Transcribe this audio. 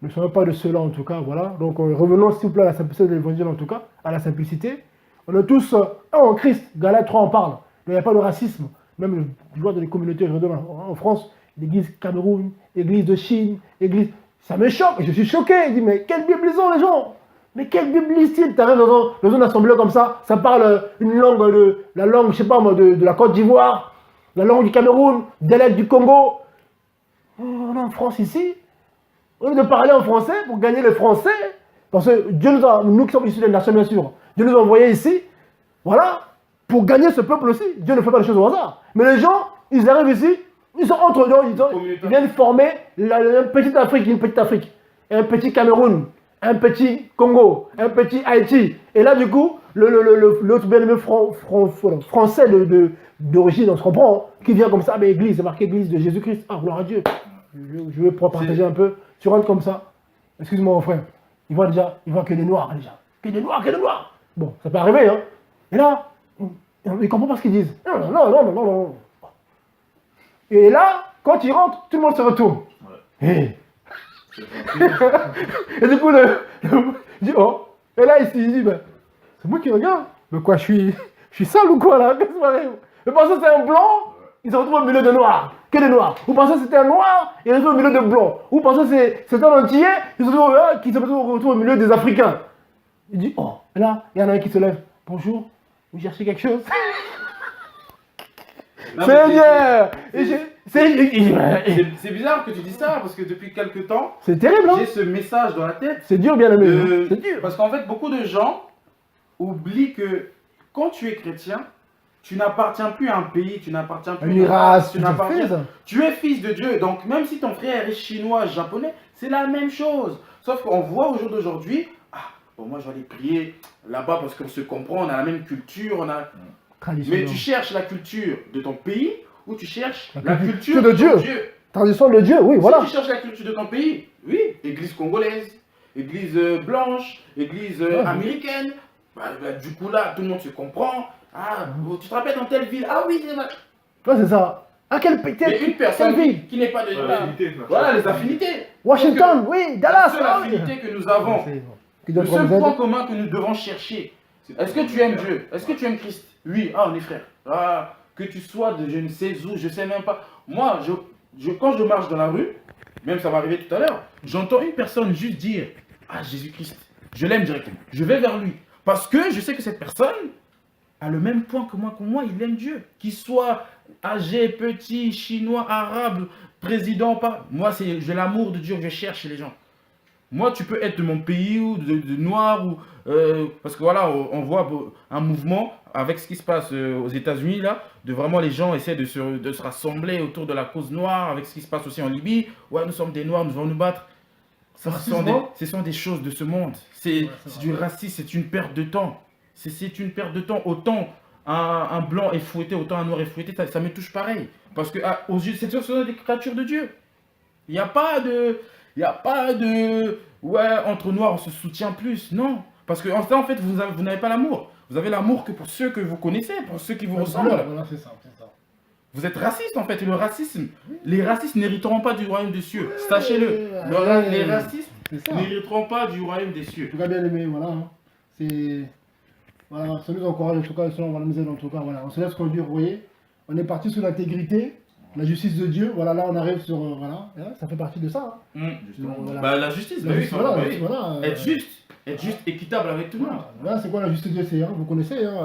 Ne soyons pas de cela en tout cas, voilà. Donc revenons s'il vous plaît à la simplicité de l'évangile en tout cas, à la simplicité. On est tous un en Christ, Galates 3 en parle. Il n'y a pas de racisme. Même je vois dans les communautés en France, l'église Cameroun, l'église de Chine, l'église... Ça me choque, je suis choqué. Je dis, mais quelle Bible ils ont les gens? Mais quelle Bible lisent-ils? Tu arrives dans une assemblée comme ça parle une langue, la langue, je sais pas moi, de la Côte d'Ivoire, la langue du Cameroun, dialecte du Congo. On est en France ici, au lieu de parler en français pour gagner le français, parce que Dieu nous a, nous qui sommes issus des nations bien sûr, Dieu nous a envoyés ici, voilà, pour gagner ce peuple aussi. Dieu ne fait pas les choses au hasard. Mais les gens, ils arrivent ici, ils sont entre eux, ils viennent former une petite Afrique, un petit Cameroun, un petit Congo, un petit Haïti. Et là, du coup, l'autre bien-aimé français d'origine, on se comprend, hein, qui vient comme ça, mais église, c'est marqué église de Jésus-Christ. Ah, gloire à Dieu. Je vais pouvoir partager un peu. Tu rentres comme ça. Excuse-moi, mon frère. Il voit que des noirs, déjà. Que des noirs, que des noirs. Bon, ça peut arriver, hein. Et là, il ne comprend pas ce qu'ils disent. Non, non, non, non, non. Et là, quand il rentre, tout le monde se retourne. Ouais. Hey. Et du coup, il dit, oh. Et là, il dit, ben, c'est moi qui regarde. Mais quoi, je suis sale ou quoi, là? Qu'est-ce qui m'arrive? Mais parce que c'est un blanc, il se retrouve au milieu de noirs. Que des noirs. Vous pensez que c'était un noir, il se retrouve au milieu de blancs. Vous pensez que c'est un entier, il se retrouve au milieu des Africains. Il dit, oh. Et là, il y en a un qui se lève. Bonjour, vous cherchez quelque chose? Seigneur! C'est bizarre que tu dis ça, parce que depuis quelques temps, c'est terrible, hein? J'ai ce message dans la tête. C'est dur, bien aimé. C'est dur. Parce qu'en fait, beaucoup de gens oublient que quand tu es chrétien, tu n'appartiens plus à un pays, tu n'appartiens plus à une race, tu es fils de Dieu. Donc même si ton frère est chinois, japonais, c'est la même chose. Sauf qu'on voit au jour d'aujourd'hui, bon, moi je vais aller prier là-bas parce qu'on se comprend, on a la même culture, on a... Mais tu cherches la culture de ton pays ou tu cherches la culture de Dieu. Tradition de Dieu, oui, voilà. Si tu cherches la culture de ton pays, oui, église congolaise, église blanche, église américaine, du coup là, tout le monde se comprend. Ah, tu te rappelles dans telle ville? Ah oui, c'est ça. À quel pays? Mais une personne qui n'est pas de... Voilà, les affinités. Washington, oui, Dallas. La seule affinité que nous avons, le seul point commun que nous devons chercher, est-ce que tu aimes Dieu? Est-ce que tu aimes Christ? Oui, on est frères. Ah, que tu sois de je ne sais où, je ne sais même pas. Moi, quand je marche dans la rue, même ça m'est arrivé tout à l'heure, j'entends une personne juste dire « Ah, Jésus-Christ, je l'aime directement. Je vais vers lui. » Parce que je sais que cette personne a le même point que moi, il aime Dieu. Qu'il soit âgé, petit, chinois, arabe, président, pas. Moi, j'ai l'amour de Dieu que je cherche chez les gens. Moi, tu peux être de mon pays ou de noir, ou, parce que voilà, on voit un mouvement avec ce qui se passe aux États-Unis, là, de vraiment les gens essaient de se rassembler autour de la cause noire, avec ce qui se passe aussi en Libye. Ouais, nous sommes des noirs, nous allons nous battre. Ce sont des choses de ce monde. C'est du racisme, c'est une perte de temps. C'est une perte de temps. Autant un blanc est fouetté, autant un noir est fouetté, ça me touche pareil. Parce que aux yeux, c'est des créatures de Dieu. Il n'y a pas de... ouais, entre noirs, on se soutient plus. Non. Parce que en fait, vous n'avez pas l'amour. Vous avez l'amour que pour ceux que vous connaissez, pour ceux qui vous ressemblent. Voilà, c'est ça. Vous êtes raciste en fait. Et le racisme, les racistes n'hériteront pas du royaume des cieux. Sachez-le. Les racistes n'hériteront pas du royaume des cieux. En tout cas, bien aimé, voilà. C'est... Voilà, ça nous encourage, en tout cas, on va nous aider, en tout cas, voilà. On se laisse conduire, vous voyez. On est parti sur l'intégrité. La justice de Dieu, voilà, là on arrive sur, voilà, ça fait partie de ça. Hein. Voilà. La justice, voilà. Être juste, équitable avec tout le monde. Voilà, c'est quoi la justice de Dieu? Vous connaissez, hein,